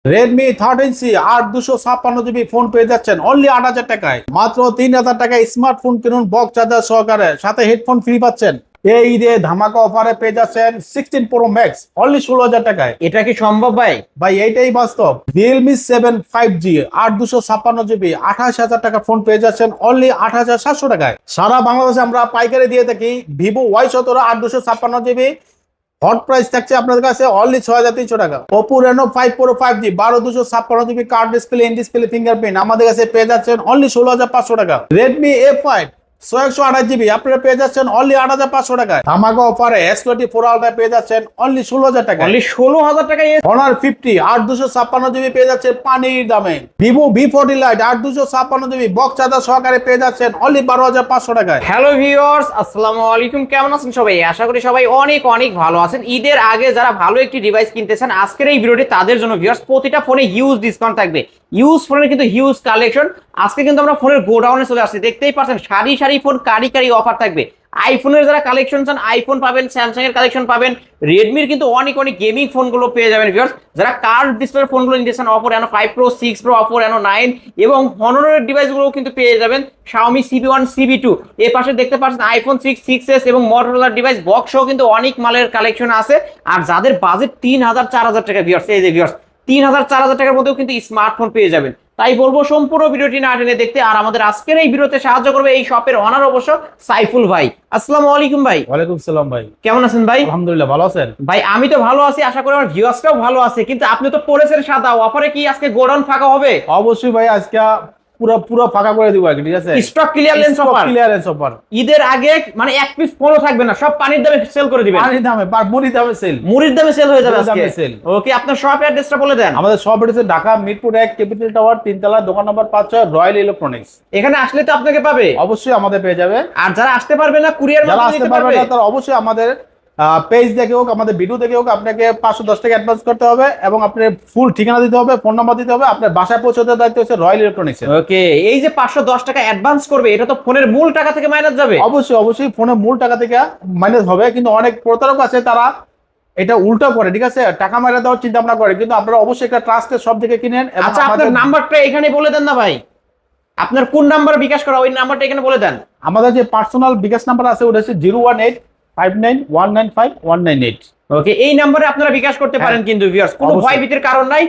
Redmi 13C 8 256 GB phone পেয়ে যাচ্ছেন only 8,000 টাকায়। মাত্র 3,000 টাকায় স্মার্টফোন কিনুন বক্স চার্জার সহকারে, সাথে হেডফোন ফ্রি পাচ্ছেন। এই ঈদে ধামাকা অফারে পেয়ে যাচ্ছেন 16 Pro Max অনলি 16,000 টাকায়। এটা কি সম্ভব ভাই? ভাই এইটাই বাস্তব। Realme 7 5G 8 256 GB 28,000 টাকা ফোন পেয়ে যাচ্ছেন অনলি 8,700 টাকায়। সারা বাংলাদেশে আমরা পাইকারি দিয়ে থাকি। Vivo Y17 8 256 GB hot price থাকছে আপনাদের কাছে অনলি 6,300 টাকা। Oppo Reno 5 Pro 5G 12 256 GB card display in display fingerprint আমাদের কাছে পেয়ে যাচ্ছেন অনলি 16,500 টাকা। Redmi A5 128 GB আপনারা পেয়ে যাচ্ছেন অনলি 8,500 টাকায়। ধামাকা অফারে S24 Ultra পেয়ে যাচ্ছেন অনলি 16,000 টাকা। অনলি 16,000 টাকায় Honor 50 8 256 GB পেয়ে যাচ্ছেন পানির দামে। Vivo V40 Lite 8 256 GB box charger সহকারে পেয়ে যাচ্ছেন অনলি 12,500 টাকায়। হ্যালো ভিউয়ার্স, আসসালামু আলাইকুম। কেমন আছেন সবাই? আশা করি সবাই অনেক অনেক ভালো আছেন। ঈদের আগে যারা ভালো একটি ডিভাইস কিনতে চান, আজকের এই ভিডিওটি তাদের জন্য। ভিউয়ার্স, প্রতিটা ফোনে হিউজ ডিসকাউন্ট থাকবে। ইউজ ফোনের কিন্তু হিউজ কালেকশন। আজকে কিন্তু আমরা ফোনের গোডাউনে চলে আসছি। দেখতেই পাচ্ছেন সারি সারি ফোন, কারি কারি অফার থাকবে। আইফোনের যারা কালেকশন চান আইফোন পাবেন, স্যামসাং এর কালেকশন পাবেন, রেডমির কিন্তু অনেক অনেক গেমিং ফোনগুলো পেয়ে যাবেন। ভিউয়ার্স, যারা কার্ভ ডিসপ্লে ফোনগুলো নিতে চান Oppo Reno 5 Pro 6 Pro, Oppo Reno 9 এবং Honorer ডিভাইসগুলো কিন্তু পেয়ে যাবেন। Xiaomi CB1 CB2, এর পাশে দেখতে পাচ্ছেন iPhone 6 6s এবং Motorola ডিভাইস বক্স সহ কিন্তু অনেক মালের কালেকশন আছে। আর যাদের বাজেট 3,000 4,000 টাকা, ভিউয়ার্স এই যে ভিউয়ার্স 3,000 4,000 টাকার মধ্যেও কিন্তু স্মার্টফোন পেয়ে যাবেন। তাই বলবো সম্পূর্ণ ভিডিওটি না টেনে দেখতে। আর আমাদের আজকের এই ভিডিওতে সাহায্য করবে এই শপের অনার অবশ্য সাইফুল ভাই। আসসালামু আলাইকুম ভাই। ওয়ালাইকুম সালাম ভাই। কেমন আছেন ভাই? আলহামদুলিল্লাহ, ভালো আছেন ভাই? আমি তো ভালো আছি, আশা করি আমার ভিউয়ার্সরাও ভালো আছে। কিন্তু আপনি তো পড়েছেন সাদা, অফারে কি আজকে গোডাউন ফাঁকা হবে? অবশ্যই ভাই, আজকে পুরো পুরো ফাঁকা করে দিব আর কি, ঠিক আছে? Stock clearance offer. Clearance offer ঈদের আগে মানে এক পিস ফোনও থাকবে না, সব পানির দামে সেল করে দিবেন। পানির দামে, মুড়ির দামে সেল। মুড়ির দামে সেল হয়ে যাবে মুড়ির আজকে। দামে সেল। ওকে, আপনার শপ অ্যাড্রেসটা বলে দেন। আমাদের সব address Dhaka Mirpur 1 capital tower 3 তলা, দোকান নম্বর 5 রয়্যাল ইলেকট্রনিক্স। এখানে আসলে তো আপনাকে পাবে। অবশ্যই আমাদের পেয়ে যাবে। আর যারা আসতে পারবে না, কুরিয়ার যারা মাধ্যমে আসতে নিতে পারবে পারবে। না তারা অবশ্যই আমাদের পেজ দেখে হোক, আমাদের ভিডিও দেখে হোক, আপনাকে 510 টাকা অ্যাডভান্স করতে হবে এবং আপনার ফুল ঠিকানা দিতে হবে, ফোন নাম্বার দিতে হবে। আপনার বাসায় পৌঁছে দেওয়ার দায়িত্ব হচ্ছে রয়্যাল ইলেকট্রনিক্স। ওকে, এই যে 510 টাকা অ্যাডভান্স করবে, এটা তো ফোনের মূল টাকা থেকে মাইনাস যাবে। অবশ্যই অবশ্যই ফোনের মূল টাকা থেকে মাইনাস হবে, কিন্তু অনেক প্রতারক আছে তারা এটা উল্টা করে, ঠিক আছে? টাকা মাইরা দেওয়ার চিন্তা ভাবনা করে, কিন্তু আপনারা অবশ্যই একটা ট্রাস্টের সব থেকে কিনেন। এবং আচ্ছা, আপনার নাম্বারটা এখানে বলে দেন না ভাই। আপনার কোন নাম্বার বিকাশ করা, ওই নাম্বারটা এখানে বলে দেন। আমাদের যে পার্সোনাল বিকাশ নাম্বার আছে ওটা হচ্ছে 01859195198। ওকে, এই নম্বরে আপনারা বিকাশ করতে পারেন কিন্তু ভিউয়ার্স, কোনো অবশ্যই। ভয় ভীতির কারণ নাই।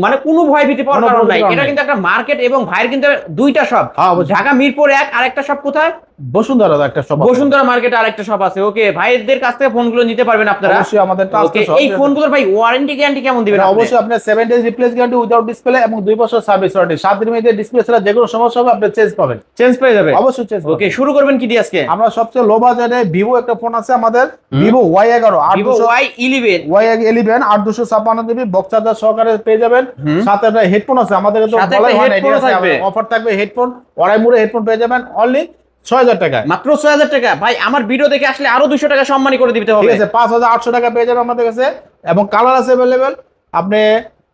মানে কোনো ভয় ভীতি পাওয়ার কোনো কারণ ভয় নাই। ভীতির কারণ এটা নাই। কিন্তু একটা মার্কেট এবং ভাইয়ের কিন্তু দুইটা শপ। হ্যাঁ, অবশ্যই। ঢাকা মিরপুর 1 আর একটা শপ কোথায়? বসুন্ধরা একটা শপ, বসুন্ধরা মার্কেটে আরেকটা শপ আছে। ওকে, ভাইদের কাছ থেকে ফোনগুলো নিতে পারবেন আপনারা। অবশ্যই আমাদের ওকে, ট্রাস্টের শপ। এই ফোনগুলোর ভাই ওয়ারেন্টি গ্যারান্টি কেমন দিবেন আপনি? অবশ্যই আপনার 7 days replace guarantee without display এবং 2 বছর সার্ভিস ওয়ারেন্টি। 7 দিনের মধ্যে ডিসপ্লে ছাড়া যে কোনো সমস্যা হবে আপনি চেঞ্জ পাবেন। চেঞ্জ পেয়ে যাবে। অবশ্যই চেঞ্জ। ওকে, শুরু করবেন কি দিয়ে আজকে? আমরা সবচেয়ে লো বাজারে ভিভো একটা ফোন আছে আমাদের, Vivo Y11 Vivo Y11 Y11 8 256 GB box charger সহকারে পেয়ে যাবেন। সাথে একটা হেডফোন আছে আমাদের, তো সাথে বলাই একটা হয় না, ঠিক headphone আছে? থাকবে। অফার থাকবে হেডফোন, ওরাই মুড়ে হেডফোন পেয়ে যাবেন অনলি 6,000 টাকায়। মাত্র 6,000 টাকা। ভাই আমার ভিডিও দেখে আসলে আরো 200 টাকা সম্মানী করে দিতে হবে। ঠিক আছে, 5,800 টাকা পেয়ে যাবেন আমাদের কাছে এবং কালার আছে अवेलेबल। আপনি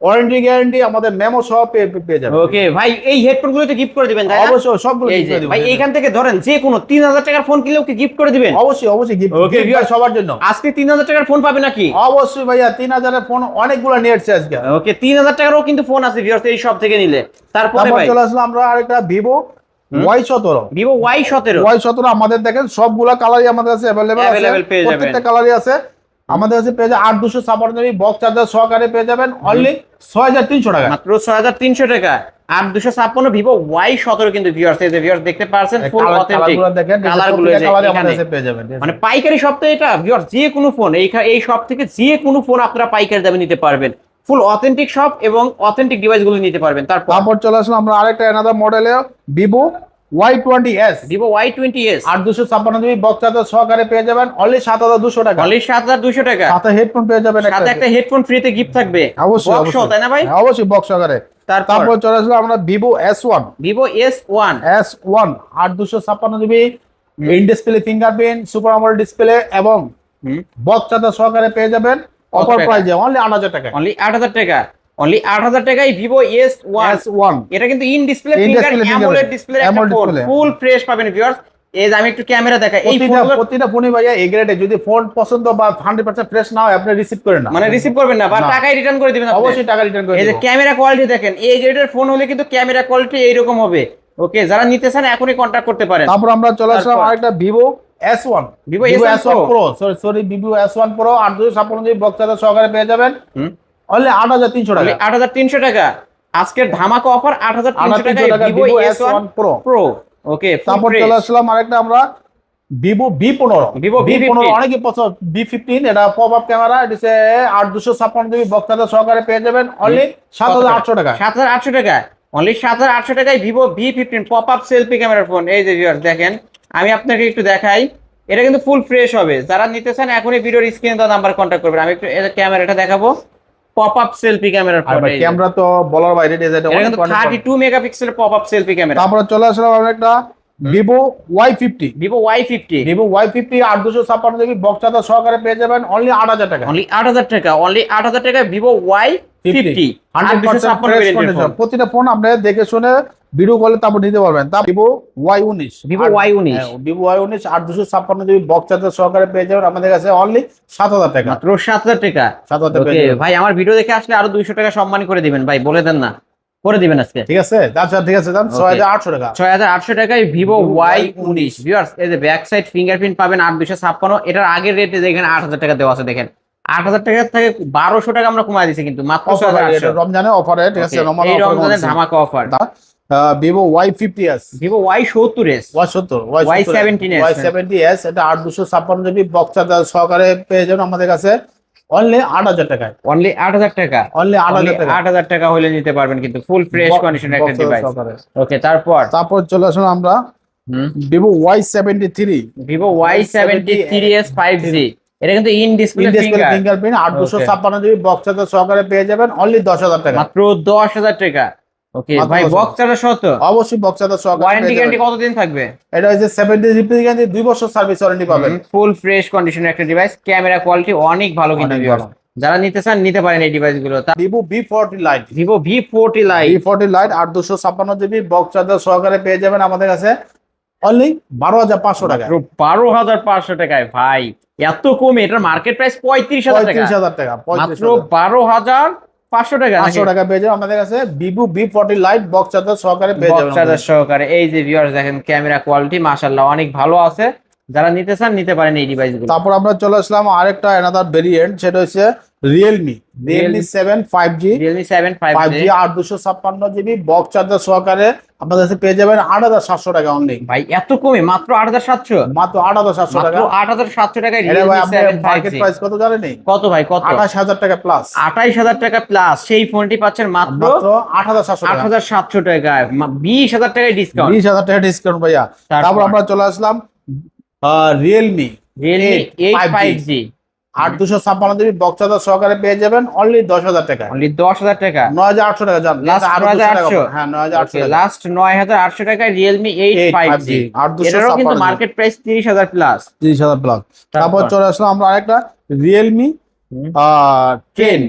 ওয়ারেন্টি গ্যারান্টি আমাদের মেমো সহ পেয়ে যাবেন। ওকে ভাই, এই হেডফোন গুলো তো গিফট করে দিবেন তাই না? অবশ্যই সবগুলো এই gift যে করে দিব। ভাই, এইখান থেকে ধরেন যে কোনো 3,000 টাকার ফোন কিনলেও কি গিফট করে দিবেন? অবশ্যই অবশ্যই গিফট। Okay, viewers, সবার জন্য আজকে 3,000 টাকার ফোন পাবে নাকি? অবশ্যই ভাইয়া, 3,000 এর ফোন অনেকগুলো নিয়ে এসেছে আজকে। ওকে, 3,000 টাকারও কিন্তু ফোন আছে ভিউয়ার্স এই সব থেকে নিলে। তারপরে তারপর ভাই চলে আসলাম আমরা আরেকটা Vivo Y17। Vivo Y17 Y17 আমাদের দেখেন সবগুলা কালারই আমাদের কাছে अवेलेबल আছে, Available পেয়ে যাবেন। প্রত্যেকটা কালারই আছে আমাদের কাছে। পেয়ে যাবেন 8 256 GB বক্স চার্জার সহকারে পেয়ে যাবেন অনলি 6,300 টাকা। মাত্র 6,300 টাকা। আর 256 Vivo Y17 কিন্তু ভিউয়ার্স, এই যে ভিউয়ার্স দেখতে পারছেন ফুল অথেন্টিক কালারগুলো দেখেন, কালারগুলো প্রত্যেকটা কালারই আমাদের এখানে কাছে পেয়ে যাবেন। মানে পাইকারি সপ্তাহে এটা ভিউয়ার্স, যে কোনো ফোন এই শপ থেকে যে কোনো ফোন আপনারা পাইকারি দামে নিতে পারবেন। ফুল অথেন্টিক শপ এবং অথেন্টিক ডিভাইসগুলো নিতে পারবেন। তারপর চলে আসলাম আমরা আরেকটা অ্যানাদার মডেলে Vivo Y20s Vivo Y20s 8 256 GB box charger সহকারে পেয়ে যাবেন অনলি 7,200 টাকা। অনলি 7,200 টাকা। সাথে হেডফোন পেয়ে যাবেন, সাথে একটা হেডফোন ফ্রিতে গিফট থাকবে। অবশ্যই বক্স সহ, তাই না ভাই? হ্যাঁ, অবশ্যই বক্স সহকারে। তারপর চলে আসলাম আমরা Vivo S1 Vivo S1 8 256 GB in display fingerprint super AMOLED display এবং বক্স চার্জার সহকারে পেয়ে যাবেন অফার প্রাইসে অনলি 8,000 টাকা। অনলি 8,000 টাকা। অনলি 8,000 টাকায় Vivo S1। এটা কিন্তু in display finger AMOLED display একটা ফোন, ফুল ফ্রেশ পাবেন ভিউয়ার্স। এই যে আমি একটু ক্যামেরা দেখাই, এই প্রতিটা ফোনই ভাইয়া এই গ্রেডে, যদি ফোন পছন্দ বা 100% ফ্রেশ না হয় আপনি রিসিভ করেন না, মানে রিসিভ করবেন না বা টাকাই রিটার্ন করে দিবেন আপনি? অবশ্যই টাকা রিটার্ন করে এই যে দেব। ক্যামেরা কোয়ালিটি দেখেন, এই গ্রেডের ফোন হলে কিন্তু ক্যামেরা কোয়ালিটি এইরকম হবে। ওকে, যারা নিতে চান এখনই কন্টাক্ট করতে পারেন। তারপর আমরা চলে আসলাম তারপর? আরেকটা Vivo S1, Vivo S1 Pro, sorry Vivo S1 Pro 856 GB box charger সহকারে পেয়ে যাবেন অনলি 8300 টাকা। 8300 টাকা আজকের ধামাকা অফার, 8300 টাকায় ভিভো S1 Pro। প্রো। ওকে, তারপর চলে আসলাম আরেকটা আমরা ভিভো V15, Vivo V15 অনেকে পছন্দ, V15 এটা পপ আপ ক্যামেরা, এটা হচ্ছে 8256 জিবি বক্স চার্জার সহকারে পেয়ে যাবেন অনলি 7800 টাকা। 7800 টাকা, অনলি 7800 টাকায় Vivo V15 pop up selfie ক্যামেরার ফোন। এই যে ভিউয়ার্স দেখেন, আমি আপনাকে একটু দেখাই, এটা কিন্তু ফুল ফ্রেশ হবে। যারা নিতে চান এখনই ভিডিওর স্ক্রিনে দেওয়া নাম্বার কন্ট্যাক্ট করবেন। আমি একটু ক্যামেরাটা দেখাবো, পপ আপ সেলফি ক্যামেরার ফোন। ক্যামেরা তো বলার বাইরে, এটা কিন্তু 32 মেগাপিক্সেলের পপ আপ সেলফি ক্যামেরা। তারপরে চলে আসলাম আমরা একটা Vivo Y50, Vivo Y50 8256 GB box charger সহকারে পেয়ে যাবেন অনলি 8000 টাকা। অনলি 8000 টাকা, অনলি 8000 টাকা ভিভো Y50 100% ফ্রেশ কন্ডিশন। প্রতিটা ফোন আপনি দেখে শুনে ভিডিও কলে তারপর নিতে পারবেন। তা Vivo Y19, Vivo Y19 Vivo Y19 8256 GB box charger সহকারে পেয়ে যাবেন আমাদের কাছে অনলি 7000 টাকা। মাত্র 7000 টাকা। 7000 টাকা ওকে ভাই, আমার ভিডিও দেখে আসলে আরো 200 টাকা সম্মান করে দিবেন ভাই, বলে দেন না, করে দিবেন আজকে। ঠিক আছে, আচ্ছা ঠিক আছে, দাম 6800 টাকা। 6800 টাকায় ভিভো Y19। ভিউয়ার্স এই যে ব্যাক সাইড ফিঙ্গারপ্রিন্ট পাবেন 8256, এটার আগের রেটে দেখেন 8000 টাকা দেওয়া আছে। দেখেন 8000 টাকা থেকে 1200 টাকা আমরা কমায় দিয়েছি কিন্তু মাত্র 6800। রমজানের অফারে, ঠিক আছে, এই রমজানের ধামাকা offer. Vivo Y50s, Vivo Y70s, Y70s এটা 8256 জিবি বক্স চার্জার সহকারে পেয়ে যাবেন আমাদের কাছে অনলি 8000 টাকায়। অনলি 8000 টাকা, অনলি 8000 টাকা। 8000 টাকা হলে নিতে পারবেন কিন্তু ফুল ফ্রেশ কন্ডিশনের একটা ডিভাইস। ওকে, তারপর চলে আসুন আমরা Vivo Y73, Vivo Y73s 5G। এটা কিন্তু in display fingerprint 8256 GB box charger সহকারে পেয়ে যাবেন অনলি 10000 টাকা। মাত্র 10000 টাকা। ওকে ভাই, বক্স চার্জার সহ তো? অবশ্যই বক্স চার্জার সহকারে। ওয়ারেন্টি গ্যারান্টি কতদিন থাকবে? এটা হচ্ছে 70 জিবি গ্যারান্টি, 2 বছর সার্ভিস ওয়ারেন্টি পাবেন। ফুল ফ্রেশ কন্ডিশনের একটা ডিভাইস, ক্যামেরা কোয়ালিটি অনেক ভালো কিন্তু ভিউয়ার্স। যারা নিতে চান নিতে পারেন এই ডিভাইসগুলো। Vivo V40 lite, Vivo V40 lite, V40 lite 8256 GB box charger সহকারে পেয়ে যাবেন আমাদের কাছে অনলি 12500 টাকা। 12500 টাকায় ভাই, এত কমে? এটার মার্কেট প্রাইস 35000 টাকা। 35000 টাকা, মাত্র 12500 টাকা। 500 টাকা পেয়ে যাবেন আমাদের কাছে Vivo V40 light box charger সহকারে পেয়ে যাবেন। বক্স চার্জার সহকারে। এই যে ভিউয়ার্স দেখেন, ক্যামেরা কোয়ালিটি মাশাআল্লাহ অনেক ভালো আছে। যারা নিতে চান নিতে পারেন এই ডিভাইসগুলো। তারপর আমরা চলে আসলাম আরেকটা অ্যানাদার ভেরিয়েন্ট, সেটা হচ্ছে Realme 7 5G, Realme 7 5G 8256 GB box charger সহকারে আপনাদের কাছে পেয়ে যাবেন 8700 টাকা অনলি। ভাই এত কমে? মাত্র 8700, মাত্র 8700 টাকা। মাত্র 8700 টাকায় এটা ভাই Realme আপনি 7 মার্কেট 5G। প্রাইস কত জানেন? কত ভাই, কত? 28000 টাকা প্লাস। 28000 টাকা প্লাস। সেই ফোনটি পাচ্ছেন মাত্র 8700 টাকা। 8700 টাকায়, 20000 টাকায় ডিসকাউন্ট। 20000 টাকা ডিসকাউন্ট ভাইয়া। তারপর আমরা চলে আসলাম Realme 8 5G 8256 GB box charger সহকারে পেয়ে যাবেন অনলি 10000 টাকা। অনলি 10000 টাকা। 9800 টাকা জান, লাস্ট 9800। হ্যাঁ 9800 টাকা। লাস্ট 9800 টাকায় Realme 8 5G। এটারও কিন্তু মার্কেট প্রাইস 30000 প্লাস। 30000 প্লাস। তারপর চলে আসলাম আমরা আরেকটা Realme 10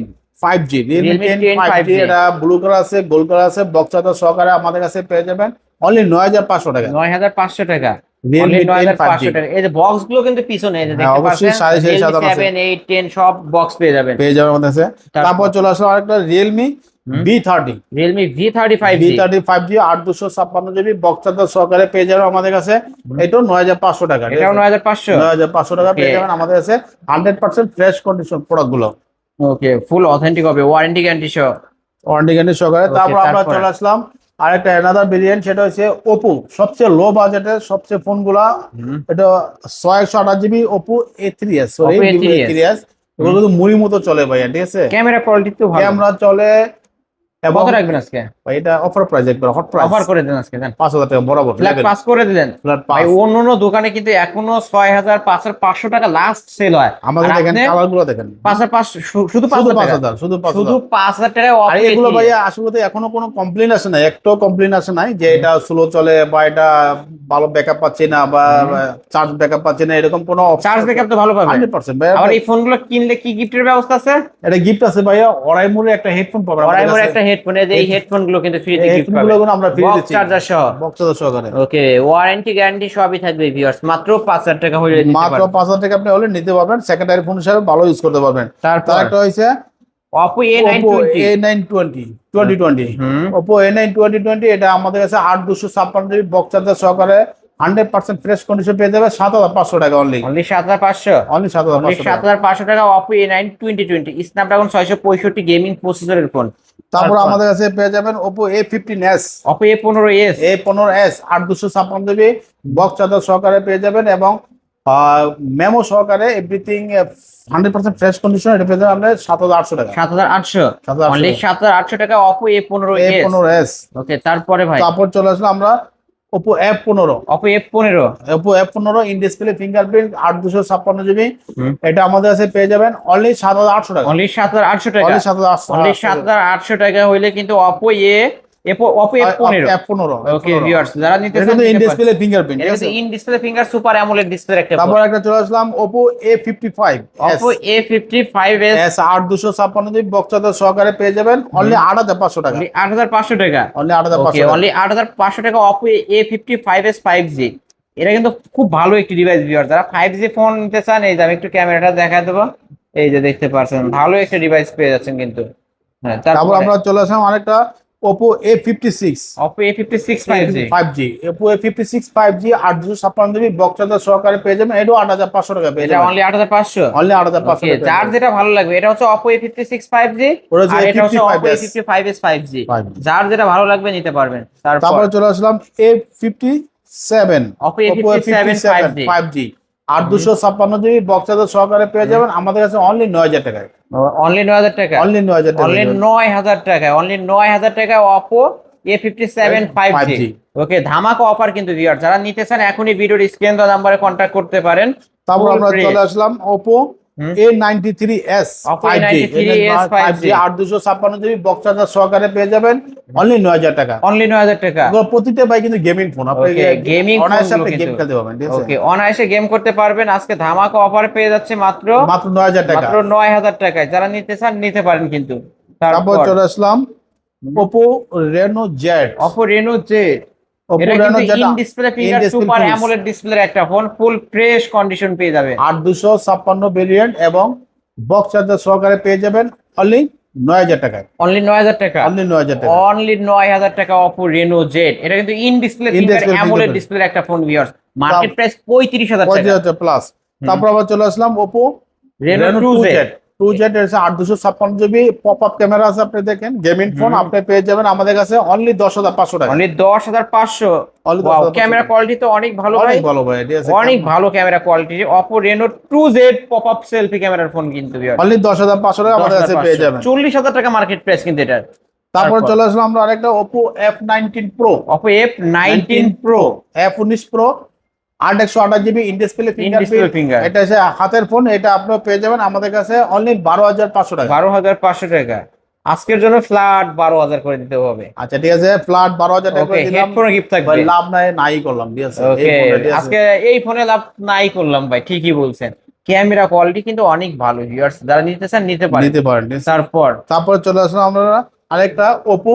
5G, Realme 10 5G, এটা ব্লু কালার আছে, গোল্ড কালার আছে, বক্স চার্জার সহকারে আমাদের কাছে পেয়ে যাবেন অনলি 9500 টাকা। 9500 টাকা, Realme 10 9500 5G। টাকা। এই যে বক্স গুলো কিন্তু পিছনে এই যে দেখতে অবশ্যই পাচ্ছেন, 6.5 Realme 7 8 10 সব বক্স পেয়ে যাবেন আমাদের কাছে। তারপর চলে আসলো আরেকটা Realme V30, Realme V30 5G 5G 8256 GB box charger সহকারে পেয়ে যাবেন আমাদের কাছে, এটাও 9500 টাকা। এটাও 9500 টাকা পেয়ে যাবেন আমাদের কাছে 100% ফ্রেশ কন্ডিশন প্রোডাক্ট গুলো। ওকে, ফুল অথেন্টিক হবে, ওয়ারেন্টি গ্যারান্টি সহ। ওয়ারেন্টি গ্যারান্টি সহকারে। তারপর আমরা চলে আসলাম আরেকটা অ্যানাদার ভেরিয়েন্ট, সেটা হচ্ছে Oppo সবচেয়ে লো বাজেটের সবচেয়ে ফোনগুলা, এটা 6128 জিবি Oppo A3s, এগুলো কিন্তু মুড়ি মতো চলে ভাইয়া, ঠিক আছে। ক্যামেরা কোয়ালিটি তো ভালো, ক্যামেরা চলে। কত রাখবেন আজকে ভাই এটা অফার প্রাইস, একবার হট প্রাইস অফার করে দেন আজকে, দেন 5000 টাকা বরাবর ফ্ল্যাট পাস করে দিলেন ভাই। অন্যান্য দোকানে কিন্তু এখনো 6000 5500 টাকা লাস্ট সেল হয়। আমাদের দেখেন কালারগুলো দেখেন, 5500 শুধু 5000, শুধু 5000 টাকায় অফ। আর এগুলো ভাইয়া আসলে এখনো কোনো কমপ্লেইন আসে না, একটাও কমপ্লেইন আসে নাই যে এটা স্লো চলে বা এটা ভালো ব্যাকআপ পাচ্ছি না বা চার্জ ব্যাকআপ পাচ্ছি না, এরকম কোনো চার্জ ব্যাকআপ তো ভালো পাবেন 100% ভাইয়া। আর এই ফোনগুলো কিনলে কি গিফটের ব্যবস্থা আছে? এটা গিফট আছে ভাইয়া, অরাইমোর একটা হেডফোন পাবেন। অরাইমোর একটা হেডফোন, এই যে এই হেডফোন গুলো গুলো কিন্তু ফ্রিতে গিফট হেডফোন পাবেন, গুলো আমরা ফ্রি বক্স দিচ্ছি, চার্জার সহ। বক্স চার্জার সহকারে। ওকে, ওয়ারেন্টি গ্যারান্টি সবই থাকবে ভিউয়ার্স, মাত্র 5000 টাকা হলে নিতে মাত্র পারবেন। 5000 টাকা আপনি হলে নিতে পারবেন, সেকেন্ডারি ফোন হিসেবে ভালো ইউজ করতে পারবেন। তারপর তার একটা হইছে Oppo Oppo A920। A920 2020, হুম, Oppo A9 2020 এটা আমাদের কাছে 8256 জিবি বক্স চার্জার সহকারে 100% ফ্রেশ কন্ডিশন পেয়ে যাবে 7500 টাকা অনলি। অনলি 7500, অনলি অনলি 7500 টাকা। 7500 টাকা Oppo A9 2020 স্ন্যাপড্রাগন 665 গেমিং প্রসেসরের ফোন। তারপর আমাদের কাছে পেয়ে যাবেন Oppo A15s, Oppo A15s, A15s 8256 GB box charger সহকারে পেয়ে যাবেন এবং মেমো সহকারে এভরিথিং 100% ফ্রেশ কন্ডিশন এটা পেয়ে যাবেন আপনি 7800 টাকা। 7800, 7800 অনলি 7800 টাকা Oppo A15s। A15s। ওকে, তারপরে ভাই তারপর চলে আসলো আমরা Oppo F15, Oppo F15। Oppo F15 in display fingerprint 8256 GB, হুম, এটা আমাদের কাছে পেয়ে যাবেন অনলি 7800 টাকা। অনলি 7800 টাকা, অনলি 7800 অনলি 7800 টাকা হইলে কিন্তু Oppo F15। F15 okay viewers, যারা নিতে এটা চান কিন্তু ইন নিতে পারেন। ডিসপ্লে ফিঙ্গারপ্রিন্ট, এটা ঠিক কিন্তু আছে। In display finger super AMOLED display একটা তারপর ফোন। একটা চলে আসলাম Oppo A55s, Oppo A55s, S 8256 GB box charger সহকারে পেয়ে যাবেন অনলি 8500 টাকা। অনলি 8500 টাকা। অনলি ওকে, 8500 টাকা। অনলি 8500 টাকা Oppo A55s 5G। এটা কিন্তু খুব ভালো একটি ডিভাইস ভিউয়ার, যারা 5G ফোন নিতে চান এই যে আমি একটু ক্যামেরাটা দেখায় দেবো, এই যে দেখতে পাচ্ছেন ভালো একটা ডিভাইস পেয়ে যাচ্ছেন কিন্তু। হ্যাঁ, তারপর তারপরে আমরা চলে আসলাম আরেকটা Oppo A56 Oppo A56 5G। 5G, Oppo A56 5G 8256 GB box charger সহকারে পেয়ে যাবেন, এটাও 8500 টাকা পেয়ে এটা যাবেন। অনলি 8500। অনলি 8500 ওকে, টাকা যার পেয়ে যাবেন। যেটা ভালো লাগবে, এটা হচ্ছে Oppo A56 5G ওটা হচ্ছে আর এটা হচ্ছে Oppo A55s A55s 5G। 5G। যার যেটা ভালো লাগবে নিতে পারবেন। তারপর তারপরে চলে আসলাম A57, Oppo A57 5G। 5G 8256 GB box charger সহকারে পেয়ে যাবেন আমাদের কাছে অনলি 9000 টাকায়। অনলি 9000 টাকা, অনলি 9000 টাকা অনলি 9000 টাকা, অনলি 9000 টাকা Oppo A57 5G। 5G। ওকে, ধামাকা অফার কিন্তু ভিউয়ার, যারা নিতে চান এখনই ভিডিওর স্ক্রিন দেওয়া নাম্বারে কন্ট্যাক্ট করতে পারেন। তারপর Full আমরা free। চলে আসলাম Oppo হুম, A93s Oppo 5G, A93s 5G 8256 GB box charger সহকারে পেয়ে যাবেন অনলি 9000 টাকা। অনলি 9000 টাকা। এগুলো প্রতিটা ভাই কিন্তু গেমিং ফোন, আপনি ওকে, গেমিং অনায়াসে ফোনগুলো আপনি গেম কিন্তু খেলতে পারবেন, ঠিক আছে। ওকে অনায়াসে গেম করতে পারবেন। আজকে ধামাকা অফার পেয়ে যাচ্ছে মাত্র মাত্র 9000 টাকা। মাত্র 9000 টাকায়, যারা নিতে চান নিতে পারেন কিন্তু। তারপর তারপর চলে আসলাম Oppo Reno Z, Oppo Reno Z। Oppo এটা Reno কিন্তু Z in display finger in-display super finish, AMOLED ডিসপ্লের একটা ফোন, ফুল ফ্রেশ কন্ডিশন পেয়ে যাবে। 8256 ভেরিয়েন্ট এবং বক্স চার্জার সহকারে পেয়ে যাবেন অনলি 9000 টাকায়। অনলি 9000 টাকা, অনলি 9000 টাকা। অনলি 9000 টাকা Oppo Reno Z। এটা কিন্তু in display finger In-display AMOLED fingerprint। ডিসপ্লের একটা ফোন ভিউয়ার্স, মার্কেট প্রাইস 35000 টাকা। 35,000 প্লাস। তারপর আবার চলে আসলাম Oppo Reno Reno 2Z। 2Z এর 8256 জিবি পপ আপ ক্যামেরা আছে, আপনি দেখেন গেমিং ফোন আপনি পেয়ে যাবেন আমাদের কাছে অনলি 10500 টাকা। Only 10500। Only wow, 10,500 camera quality তো অনেক ভালো ভাই, অনেক ভালো ভাই, ঠিক আছে। অনেক ভালো camera quality. Oppo Reno 2Z pop up selfie ক্যামেরার ফোন কিন্তু ভিউয়ার্স, অনলি 10500 টাকা আমাদের কাছে পেয়ে যাবেন। 40000 টাকা মার্কেট প্রাইস কিন্তু এটার। তারপর চলে আসলাম আমরা আরেকটা Oppo F19 Pro, Oppo F19 Pro, F19 Pro 8128 GB in display In-display fingerprint, finger। এটা হচ্ছে হাতের ফোন, এটা আপনি পেয়ে যাবেন আমাদের কাছে অনলি 12500 টাকা। 12500 টাকা। আজকের জন্য ফ্ল্যাট 12000 করে দিতে হবে। আচ্ছা ঠিক আছে, ফ্ল্যাট 12000 টাকা ওকে, করে দিলাম। হেডফোন গিফট থাকবে। ভাই লাভ নাই করলাম, ঠিক আছে। ওকে, এই ফোনটা, ঠিক আছে। আজকে এই ফোনে লাভ নাই করলাম ভাই, ঠিকই বলছেন। ক্যামেরা কোয়ালিটি কিন্তু অনেক ভালো ভিউয়ার্স, যারা নিতে চান নিতে পারেন। নিতে পারেন, ঠিক আছে। তারপর চলে আসলাম আমরা আরেকটা Oppo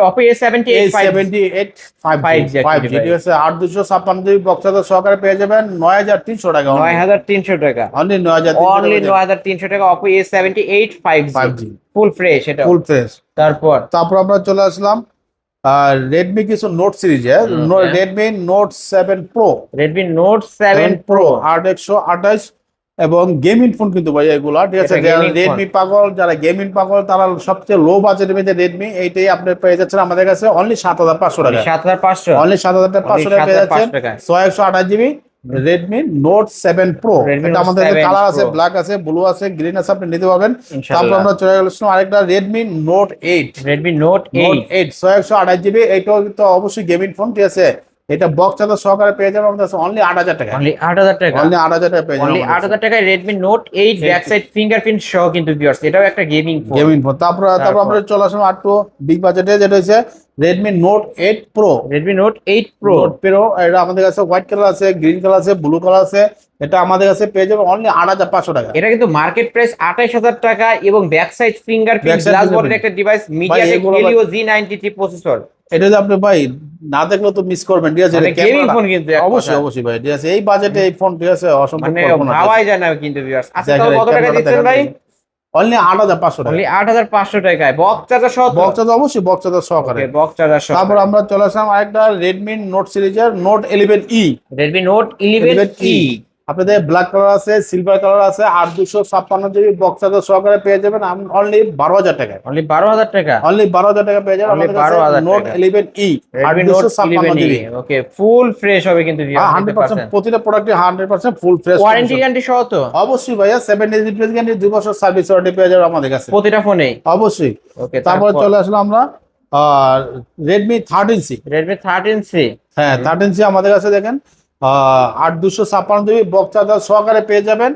Oppo A78 A78 5G 5G, ঠিক আছে। 8256 জিবি বক্স চার্জার সহকারে পেয়ে যাবেন 9300 টাকা। 9300 টাকা, অনলি 9300 অনলি 9300 টাকা Oppo A78 5G 5G full fresh এটা। Full fresh. তারপর আমরা চলে আসলাম রেডমি কিছু note series, Redmi note 7 pro, Redmi Note 7 Pro 8128 এবং গেমিং ফোন কিন্তু ভাই এগুলা, ঠিক আছে। এটা gaming রেডমি পাগল, যারা গেমিং পাগল তারা সবচেয়ে লো বাজেটের মধ্যে রেডমি, এইটাই আপনি পেয়ে যাচ্ছেন আমাদের কাছে অনলি 7500 টাকা। 7500, অনলি 7500 টাকা পেয়ে যাচ্ছেন 6128 GB Redmi note 7 pro. Redmi এটা Note আমাদের 7 কালার আছে, Pro। ব্ল্যাক আছে, ব্লু আছে, গ্রিন আছে, আপনি নিতে পারবেন। তারপর ইনশাআল্লাহ। আমরা চলে গেলাম আরেকটা Redmi note 8, Redmi Note 8 note 8 6128 GB, এটাও কিন্তু অবশ্যই গেমিং ফোন, ঠিক আছে। এটা বক্স চার্জার সহকারে পেয়ে যাবেন আমাদের কাছে অনলি 8,000 টাকা। অনলি 8,000 টাকা। অনলি 8,000 টাকা পেয়ে যাবেন অনলি 8,000 টাকায় Redmi Note 8 back side fingerprint সহ কিন্তু ভিউয়ার্স, এটাও একটা গেমিং ফোন। Gaming phone. তারপর আমরা চলে আসলাম একটু বিগ বাজেটে, যেটা হচ্ছে Redmi Note 8 Pro। Redmi Note 8 Pro। Note Pro এটা আমাদের কাছে হোয়াইট কালার আছে, গ্রিন কালার আছে, ব্লু কালার আছে। এটা আমাদের কাছে পেয়ে যাবেন অনলি 8,500 টাকা। এটা কিন্তু মার্কেট প্রাইস 28,000 টাকা এবং back side fingerprint Backside glass বডির fingerprint। একটা ডিভাইস, MediaTek এগুলো Helio G93 প্রসেসর। এটা যে আপনি ভাই না দেখলে তো মিস করবেন, ঠিক আছে? মানে এটা গেমিং ক্যামেরা ফোন কিন্তু এক অবশ্যই কথায়। অবশ্যই ভাই, ঠিক আছে? এই বাজেটে এই ফোন, ঠিক আছে, অসম্ভব মানে কল্পনা, ঠিক আছে? ভাবাই যায় না কিন্তু ভিউয়ার্স। আচ্ছা, দেখেন তাও এই কত টাকা ক্যামেরাটা দিচ্ছেন দেখেন ভাই? অনলি 8,500 টাকা। অনলি 8,500 টাকায় বক্স চার্জার সহ। বক্স চার্জার অবশ্যই বক্স চার্জার সহকারে। ওকে, বক্স চার্জার সহ। তারপর আমরা চলে আসলাম আরেকটা Redmi Note সিরিজের Note 11E। Redmi Note 11E। আপনাদের ব্ল্যাক কালার আছে, সিলভার কালার আছে, 8 256 জিবি বক্স চার্জার সহকারে পেয়ে যাবেন অনলি 12,000 টাকায়। অনলি 12,000 টাকা। অনলি 12,000 টাকা পেয়ে যাবেন Only আমাদের কাছে 12,000 Note টাকা। 11E Redmi Note 8 GB. 11E। ওকে, ফুল ফ্রেশ হবে কিন্তু ভিউয়ার্স, দেখতে 100% পাচ্ছেন। প্রতিটা প্রোডাক্টে 100% ফুল ফ্রেশ। ওয়ারেন্টি গ্যারান্টি সহ তো? অবশ্যই ভাইয়া, 7 days রিপ্লেস গ্যারান্টি, 2 বছর সার্ভিস ওয়ারেন্টি পেয়ে যাবেন আমাদের কাছে প্রতিটা ফোনেই? অবশ্যই। ওকে, তারপর চলে আসলাম আমরা Redmi 13C। Redmi 13C। হ্যাঁ 13C আমাদের কাছে দেখেন 8 256 জিবি বক্স চার্জার সহকারে পেয়ে যাবেন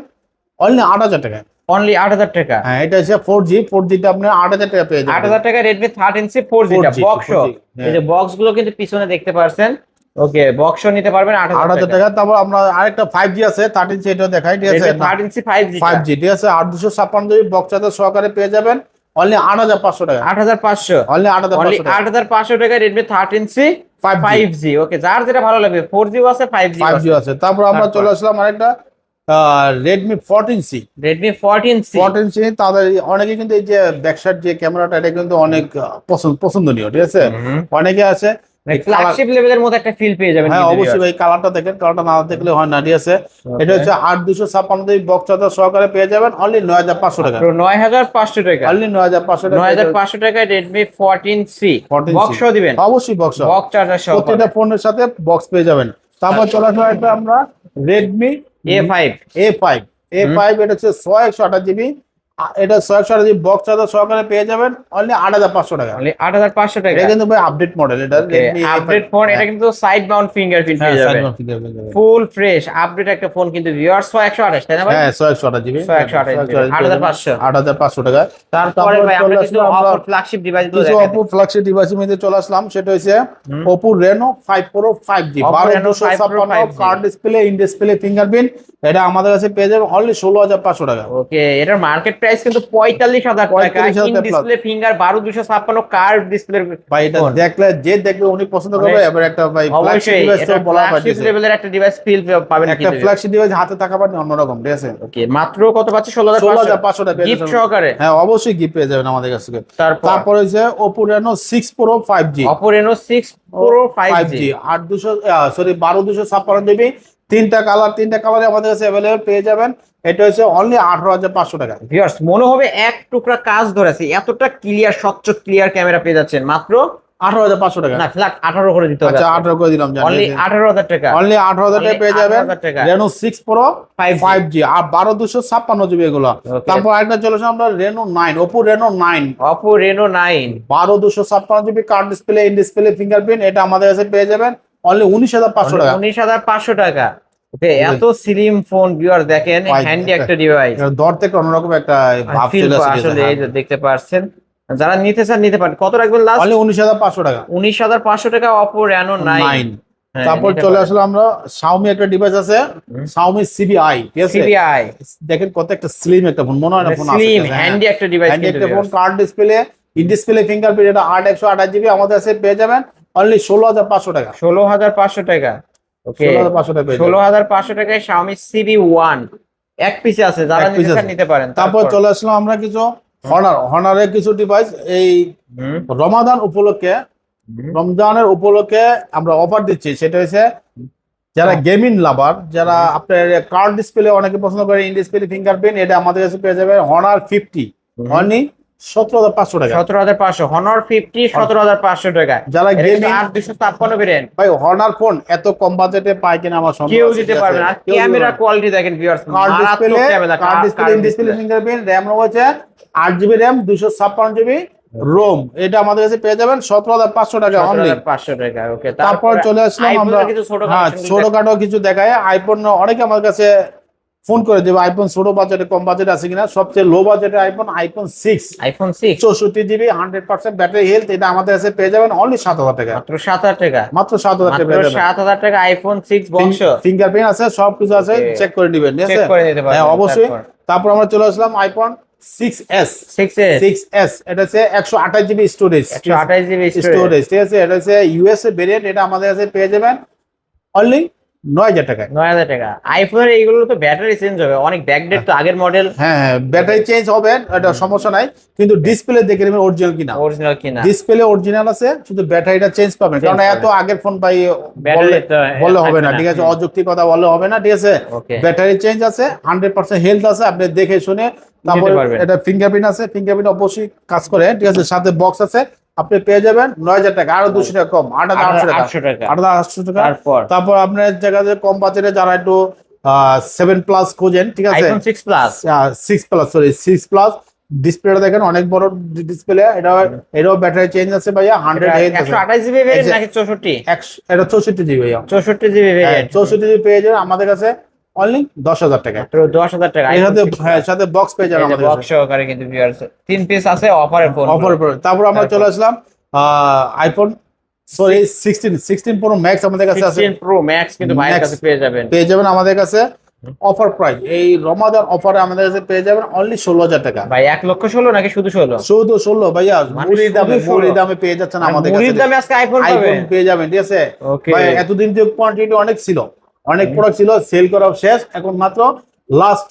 অনলি 8,000 টাকা। অনলি 8,000 টাকা। হ্যাঁ এটা হচ্ছে 4G, 4G টা আপনি 8,000 টাকা পেয়ে যাবেন। 8,000 টাকা Redmi 13C 4G টা 4G, বক্স। 4G, এই যে বক্স গুলো কিন্তু পিছনে দেখতে পারছেন। ওকে, বক্স নিতে পারবেন 8,000 8,000 টাকা। টাকা। তারপর আমরা আরেকটা 5G আছে 13C, এটাও দেখাই, ঠিক আছে? Redmi 13C 5G টা 5G, ঠিক আছে, 8 256 জিবি বক্স চার্জার সহকারে পেয়ে যাবেন অনলি 8,500 টাকা। 8,500। অনলি অনলি 8,500 টাকা 8,500 টাকা Redmi 13C 5G। 5G। ওকে, যার যেটা ভালো লাগবে, 4G ও আছে 5G ও 5G আছে। আছে। তারপর আমরা তারপর? চলে আসলাম আরেকটা Redmi 14C। Redmi 14C। 14C তাদের অনেকে কিন্তু এই যে ব্যাকসাইড যে ক্যামেরাটা, এটা কিন্তু অনেক পছন্দনীয়, ঠিক আছে? অনেকে আছে এই colour- ফ্ল্যাগশিপ লেভেলের মধ্যে একটা ফিল পেয়ে যাবেন হ্যাঁ কিন্তু অবশ্যই ভাই, viewers। কালারটা দেখেন, কালারটা না দেখলে হয় না, ঠিক আছে? এটা হচ্ছে 8 256 জিবি বক্স চার্জার সহকারে পেয়ে যাবেন অনলি 9,500 টাকা। মাত্র 9,500 টাকা। অনলি 9,500 টাকা। 9,500 টাকায় Redmi 14C 14C বক্স সহ দিবেন? অবশ্যই বক্স। বক্স চার্জার সহ প্রত্যেকটা ফোনের সাথে বক্স পেয়ে যাবেন। তারপর চলে আসলো একটা আমরা Redmi A5। A5 এটা হচ্ছে 128 জিবি, এটা 128 জিবি বক্স চার্জার সহকারে পেয়ে যাবেন অনলি 8,500 টাকা। অনলি 8,500 টাকা। এটা কিন্তু ভাই আপডেট মডেল, এটা Redmi আপডেট ফোন। এটা কিন্তু সাইড মাউন্ট ফিঙ্গারপ্রিন্ট পেয়ে যাবেন, ফুল ফ্রেশ আপডেট একটা ফোন কিন্তু ভিউয়ার্স। 128, তাই না ভাই? হ্যাঁ 128 জিবি 128 জিবি, 8,500। 8,500 টাকা। তারপরে ভাই আমরা চলে কিছু আসলাম আমরা অপর ফ্ল্যাগশিপ ডিভাইস গুলো কিছু দেখাই। Oppo ফ্ল্যাগশিপ ডিভাইসের মধ্যে চলে আসলাম, সেটা হচ্ছে Oppo Reno 5 Pro 5G Oppo Reno 5 Pro 5G। Card display, in display fingerprint. এটা আমাদের কাছে পেয়ে যাবেন অনলি 16,500 টাকা। ওকে, এটার মার্কেট প্রাইস কিন্তু 45,000 টাকা। 45,000 ইন টাকা ডিসপ্লে ফিঙ্গার 12,256 কার্ভ ডিসপ্লে। ভাই এটা দেখলে যে দেখবে উনি পছন্দ করবে। মানে এবার একটা ভাই ফ্ল্যাগশিপ অবশ্যই ডিভাইস এটা তো বলা ফ্ল্যাগশিপ হয়েছে, লেভেলের একটা ডিভাইস ফিল পাবেন একটা কিন্তু। ফ্ল্যাগশিপ ডিভাইস হাতে থাকা মানে অন্যরকম, ঠিক আছে? ওকে, মাত্র কত পাচ্ছি? 16,500 টাকা গিফট সহকারে। হ্যাঁ অবশ্যই গিফট পেয়ে যাবেন আমাদের কাছ থেকে। তারপর তারপরে হচ্ছে Oppo Reno 6 Pro 5G। Oppo Reno 6 Pro 5G 1256 GB, তিনটা কালারে আমাদের কাছে अवेलेबल পেয়ে যাবেন। এটা হচ্ছে অনলি 18,500 টাকা। ভিউয়ার্স, মনে হবে এক টুকরা কাজ ধরেছে, এতটা ক্লিয়ার, স্বচ্ছ ক্লিয়ার ক্যামেরা পেয়ে যাচ্ছেন মাত্র 18,500 টাকা। না ফ্ল্যাট 18 করে দিতে হবে। আচ্ছা 18 করে দিলাম, অনলি 18,000 টাকা। অনলি 18,000 টাকা পেয়ে যাবেন 18,000 টাকা। Reno 6 Pro 5G 5G আর 1256 জিবি এগুলো। Okay. তারপর আরেকটা চলে আসে আমরা Reno 9, Oppo Reno 9 Oppo Reno 9 1256 GB card display, in display fingerprint. এটা আমাদের কাছে পেয়ে যাবেন অনলি 19,500 টাকা। 19,500 টাকা। ওকে, এত স্লিম ফোন ভিউয়ার, দেখেন ভাই, হ্যান্ডি একটা ডিভাইস। এর দর থেকে অন্যরকম একটা ভাব ফিল চলে আসে। আসলে এই যে দেখতে পাচ্ছেন, যারা নিতে চান নিতে পারেন। কত রাখবেন লাস্ট? অনলি 19,500 টাকা। 19,500 টাকা Oppo Reno 9। হ্যাঁ, তারপর নিতে চলে পারেন। আসলো আমরা Xiaomi একটা ডিভাইস আছে, Xiaomi CBI, ঠিক আছে? CBI দেখেন কত একটা স্লিম একটা ফোন, মনে হয় না ফোন আছে, স্লিম হ্যান্ডি একটা ডিভাইস হ্যান্ডি কিন্তু একটা phone, card display, in display fingerprint. এটা 8/128 জিবি আমাদের কাছে পেয়ে যাবেন অনলি 16,500 টাকা। 16,500 টাকা। ওকে, 16,500 টাকা পেয়ে যাবেন। 16,500 টাকায় Xiaomi CB1 এক পিসে আছে, যারা এক piece নিতে চান আছে। নিতে পারেন। তারপর চলে আসলো আমরা কিছু হনারের কিছু ডিভাইস। এই রমাদান উপলক্ষে, রমজানের উপলক্ষে আমরা অফার দিচ্ছি, সেটা হচ্ছে যারা গেমিং লাভার, যারা আপনার কার্ড ডিসপ্লে অনেকে পছন্দ করে, ইন ডিসপ্লে ফিঙ্গারপ্রিন্ট, এটা আমাদের কাছে পেয়ে যাবে Honor 50 অনলি 17,500 টাকা। 17,500 Honor 50 17,500 টাকা। যারা গেমিং 8,256 ভেরিয়েন্ট ভাই Honor ফোন এত কম বাজেটে পায় কিনা আমার সন্দেহ কেউ আছে, দিতে ঠিক আছে? পারবে না। আর কেউ দিতে ক্যামেরা পারবে না। কোয়ালিটি দেখেন ভিউয়ার্স, কার্ড ডিসপ্লে, মারাত্মক camera. Card display, in display fingerprint, RAM রয়েছে 8 জিবি র‍্যাম, 256 জিবি রোম, এটা আমাদের কাছে পেয়ে যাবেন 17,500 টাকা অনলি। 500 টাকা। ওকে, তারপর চলে আসলাম আমরা কিছু ছোট হ্যাঁ ছোটখাটো কিছু দেখায় আইফোন। অনেকে আমার কাছে ফোন করে দেবে আইফোন ছোট বাজেটে কম বাজেটে আছে কিনা। সবচেয়ে লো বাজেটে iPhone 6, iPhone 6 64 GB 100% battery health, এটা আমাদের কাছে পেয়ে যাবেন অনলি 7,000 টাকা। মাত্র 7,000 টাকা। মাত্র 7,000 টাকা পেয়ে যাবেন। 7,000 টাকা আইফোন 6 বক্স। ফিঙ্গারপ্রিন্ট আছে, সবকিছু আছে, Okay. চেক করে দিবেন, ঠিক চেক আছে? করে নিতে পারবেন। হ্যাঁ অবশ্যই। তারপর আমরা চলে আসলাম আইফোন 6s। 6s এটা হচ্ছে 128 জিবি স্টোরেজ, 128 জিবি স্টোরেজ, ঠিক আছে? এটা হচ্ছে ইউএসএ ভেরিয়েন্ট, এটা আমাদের কাছে পেয়ে যাবেন অনলি 9,000 টাকায়। 9,000 টাকা। আইফোনের এইগুলো তো ব্যাটারি চেঞ্জ হবে, অনেক ব্যাকডেট তো আগের মডেল। হ্যাঁ হ্যাঁ ব্যাটারি চেঞ্জ হবে, এটা সমস্যা নাই, কিন্তু ডিসপ্লে দেখে নেবেন অরিজিনাল কিনা। অরিজিনাল কিনা। ডিসপ্লে অরিজিনাল আছে, শুধু ব্যাটারিটা চেঞ্জ পাবেন, কারণ এত আগের ফোন পাই বললে হবে না, ঠিক আছে? অযৌক্তিক কথা বললে হবে না, ঠিক আছে? ব্যাটারি চেঞ্জ আছে, 100% হেলথ আছে, আপনি দেখে শুনে তারপর এটা ফিঙ্গারপ্রিন্ট আছে, ফিঙ্গারপ্রিন্ট অবশ্যই কাজ করে, ঠিক আছে? সাথে বক্স আছে, আপনি পেয়ে যাবেন 9,000 টাকা, আরো 200 টাকা কম, 8,800 টাকা। 8,800 টাকা। তারপর আপনার জায়গাতে কম বাজেটে যারা একটু 7 প্লাস খোঁজেন, ঠিক আছে? IPhone 6 plus, 6 plus, sorry 6 plus. ডিসপ্লেটা দেখেন অনেক বড় ডিসপ্লে, এটাও ব্যাটারি চেঞ্জ আছে ভাইয়া, 100 হেলথ আছে। 128 জিবি ভেরিয়েন্ট নাকি 64? এটা 64 জিবি ভাইয়া, 64 জিবি ভেরিয়েন্ট। 64 জিবি পেয়ে যাবেন আমাদের কাছে অনলি 10,000 টাকা। মাত্র 10,000 টাকা। এর সাথে সাথে বক্স পেয়ে যাবেন আমাদের বক্স কাছে, সহকারে কিন্তু ভিউয়ার্স 3 পিস আছে অফারের ফোন। অফার পরে। তারপর আমরা চলে আসলাম আইফোন 16 প্রো ম্যাক্স আমাদের কাছে আছে। 16 প্রো ম্যাক্স কিন্তু ভাইয়ের কাছে পেয়ে যাবেন আমাদের কাছে অফার প্রাইস, এই রমাদান অফারে আমাদের কাছে পেয়ে যাবেন অনলি 16,000 টাকা। ভাই 1,16,000 নাকি শুধু 16? শুধু 16 ভাইয়া, মানে মুড়ির দামে পেয়ে যাচ্ছেন আমাদের কাছে। মুড়ির দামে আজকে আইফোন পেয়ে যাবেন, ঠিক আছে? ভাই এতদিন যে কোয়ান্টিটি অনেক ছিল, অনেক প্রোডাক্ট ছিল, সেল করা শেষ, এখন মাত্র last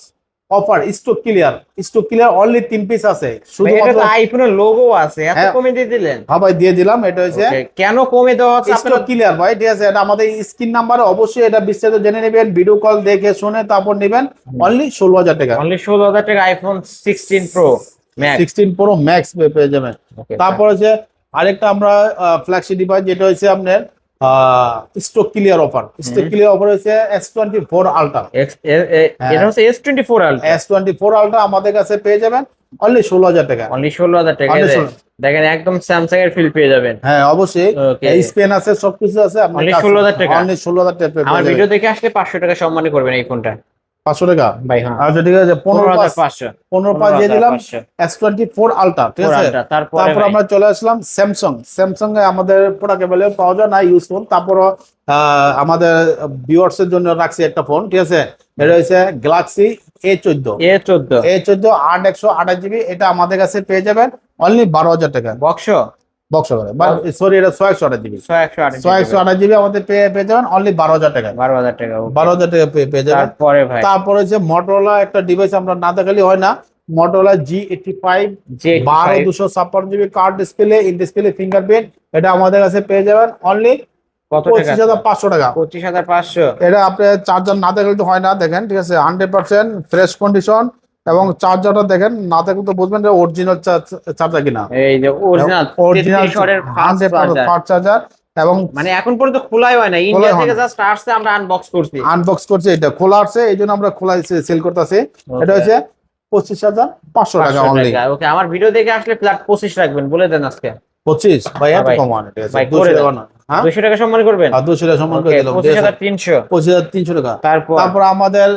offer, stock clear only 3 piece আছে শুধুমাত্র। আইফোনের লোগো আছে, এত কমে দিয়ে দিলেন? হ্যাঁ ভাই দিয়ে দিলাম, এটা হচ্ছে কেন কমে দেওয়া হচ্ছে? স্টক ক্লিয়ার ভাই, ঠিক আছে? এটা আমাদের স্ক্রিন নাম্বারে অবশ্যই এটা বিস্তারিত জেনে নেবেন, ভিডিও কল দেখে শুনে তারপর নেবেন। অনলি 16,000 টাকা, অনলি 16,000 টাকা iPhone 16 pro max, 16 pro max পেয়ে যাবেন। তারপর হচ্ছে আরেকটা আমরা ফ্ল্যাগশিপ ডিভাইস, যেটা হচ্ছে আপনার stock clear offer. Stock clear offer হচ্ছে S24 আলট্রা। এটা হচ্ছে S24 আলট্রা। S24 আলট্রা আমাদের কাছে পেয়ে যাবেন অনলি 16,000 টাকা। অনলি 16,000 টাকা। দেখেন একদম স্যামসাং এর ফিল পেয়ে যাবেন। হ্যাঁ অবশ্যই, স্পেন আছে, সবকিছু আছে। আপনি অনলি 16,000 টাকা। অনলি 16,000 টাকা পেয়ে যাবেন। আমার ভিডিও দেখে আসলে 500 টাকা সম্মানী করবেন এই ফোনটা। 500 টাকা ভাই? হ্যাঁ আচ্ছা ঠিক আছে, 15,500 15,500 দিয়ে দিলাম। S24 আলট্রা, ঠিক আছে? তারপর আমরা চলে আসলাম স্যামসাং এ আমাদের প্রোডাক্ট अवेलेबल পাওয়া যায় না, ইউজফুল। তারপর আমাদের ভিউয়ার্স এর জন্য রাখছি একটা ফোন, ঠিক আছে? এটা হচ্ছে গ্যালাক্সি A14 8128 জিবি, এটা আমাদের কাছে পেয়ে যাবেন অনলি 12,000 টাকা। বক্স করে সরি, এটা 628 জিবি, 628 জিবি আমাদের পেয়ে যাবেন অনলি 12,000 টাকা। 12,000 টাকা, 12,000 টাকা পেয়ে যাবেন। তারপরে হচ্ছে মোটরোলা একটা ডিভাইস, আমরা না দেখালে হয় না, Motorola G85 12,256 GB card display, in display fingerprint, এটা আমাদের কাছে পেয়ে যাবেন অনলি 25,500 টাকা। 25,500। এটা আপনি চার্জার না দেখলে তো হয় না, দেখেন, ঠিক আছে? 100% ফ্রেশ কন্ডিশন, এবং চার্জারটা দেখেন, না দেখলে তো বুঝবেন যে অরিজিনাল চার্জার কিনা। এই যে অরিজিনাল ফাস্ট চার্জার, এবং মানে এখন পর্যন্ত খোলাই হয় না, ইন্ডিয়া থেকে জাস্ট আসছে, আমরা আনবক্স করছি। এটা খোলা আছে, এই জন্য আমরা খোলা সেল করতেছি। এটা হচ্ছে 25,500 টাকা অনলি। ওকে, আমার ভিডিও দেখে আসলে ফ্ল্যাট 25 রাখবেন, বলে দেন আজকে 25 ভাই, এত কম হয় না, ঠিক আছে? 200 টাকা না, 200 টাকা সম্মান করবেন। 200 টাকা সম্মান করে দিলাম, 25,300 টাকা। তারপর আমাদের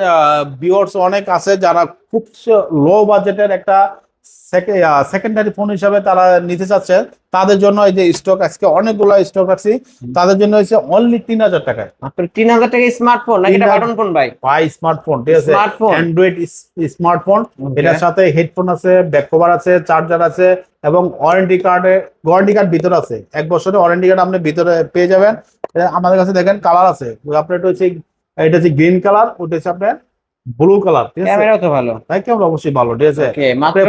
ভিউয়ার্স অনেক আছে যারা খুব লো বাজেটের একটা সেকেন্ডারি ফোন হিসাবে তারা নিতে চাচ্ছে, তাদের জন্য এই যে স্টক আজকে অনেকগুলো স্টক রাখছি, তাদের জন্য হচ্ছে অনলি 3,000 টাকায়। মাত্র 3,000 টাকা স্মার্টফোন নাকি এটা বাটন ফোন? ভাই স্মার্টফোন, ঠিক আছে? অ্যান্ড্রয়েড স্মার্টফোন, এটার সাথে হেডফোন আছে, ব্যাক কভার আছে, চার্জার আছে, এবং ওয়ারেন্টি কার্ড ভিতরে আছে। 1 বছরের ওয়ারেন্টি কার্ড আপনি ভিতরে পেয়ে যাবেন। আমাদের কাছে দেখেন কালার আছে, আপনার এটা হচ্ছে গ্রিন কালার, ওটা হচ্ছে আপনার ব্লু কালার, ঠিক আছে? ক্যামেরাও তো ভালো, তাই ক্যামেরা অবশ্যই ভালো, ঠিক আছে? ওকে, মাত্র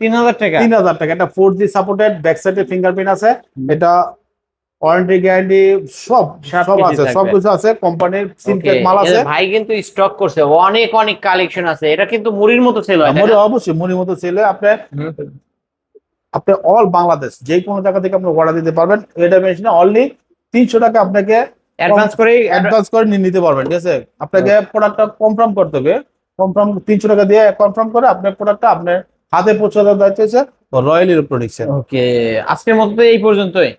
3,000 টাকা। 3,000 টাকা। এটা 4G সাপোর্টেড, ব্যাক সাইডে ফিঙ্গারপ্রিন্ট আছে, এটা ওয়ারেন্টি গ্যারান্টি সব আছে, সবকিছু আছে, কোম্পানির সিলপ্যাক মাল আছে। ভাই কিন্তু স্টক করছে অনেক কালেকশন আছে, এটা কিন্তু মুড়ির মতো সেল হয়। অবশ্যই মুড়ির মতো সেল হয়। আপনি অল বাংলাদেশ যে কোনো জায়গা থেকে আপনি অর্ডার দিতে পারবেন। এটা মেশিনে অনলি 300 টাকা আপনাকে অ্যাডভান্স করে নিতে পারবেন, ঠিক আছে? আপনাকে প্রোডাক্টটা কনফার্ম করতে হবে, 300 টাকা দিয়ে কনফার্ম করে আপনার প্রোডাক্টটা আপনি হাতে পৌঁছে দেওয়ার দায়িত্ব হচ্ছে রয়্যাল ইলেকট্রনিক্সের। ওকে, আজকের মতো তো এই পর্যন্তই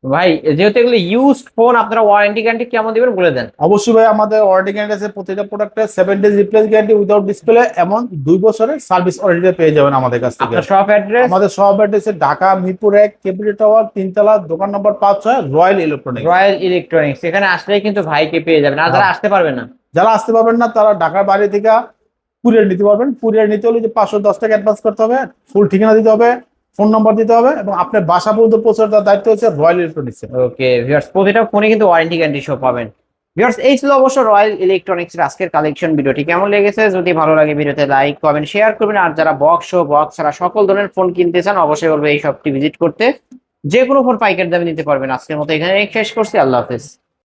ভাই। যেহেতু এগুলো ইউজড ফোন, আপনারা ওয়ারেন্টি গ্যারান্টি কেমন দিবেন বলে দেন। অবশ্যই ভাই, আমাদের ওয়ারেন্টি গ্যারান্টি আছে প্রতিটা প্রোডাক্টে 7 days replace guarantee without display, এমন 2 বছরের সার্ভিস ওয়ারেন্টি পেয়ে যাবেন আমাদের কাছ থেকে। আপনার শপ অ্যাড্রেস? আমাদের সব অ্যাড্রেসে ঢাকা মিরপুর 1 ক্যাপিটাল টাওয়ার 3 তলা, দোকান নম্বর 5/6, রয়্যাল ইলেকট্রনিক্স। রয়্যাল ইলেকট্রনিক্স, এখানে আসলেই কিন্তু ভাইকে পেয়ে যাবেন। আর যারা আসতে পারবে না, যারা আসতে পারবেন না তারা ঢাকার বাইরে থেকে কুরিয়ার নিতে পারবেন। কুরিয়ার নিতে হলে যে 510 টাকা অ্যাডভান্স করতে হবে, ফুল ঠিকানা দিতে হবে, ফোন নাম্বার দিতে হবে, এবং আপনার বাসা পর্যন্ত পৌঁছানোর তার দায়িত্ব হচ্ছে রয়্যাল ইলেকট্রনিক্স। ওকে ভিউয়ার্স, প্রতিটা ফোনে কিন্তু ওয়ারেন্টি গ্যারান্টি সহ পাবেন। ভিউয়ার্স, এই ছিল অবশ্য রয়্যাল ইলেকট্রনিক্স এর আজকের কালেকশন। ভিডিওটি কেমন লেগেছে, যদি ভালো লাগে ভিডিওতে লাইক কমেন্ট শেয়ার করবেন। আর যারা বক্স ও বক্স ছাড়া সকল ধরনের ফোন কিনতে চান, অবশ্যই বলবো এই শপটি ভিজিট করতে। যে কোনো ফোন পাইকারি দামে নিতে পারবেন। আজকের মতো এখানে শেষ করছি, আল্লাহ হাফেজ।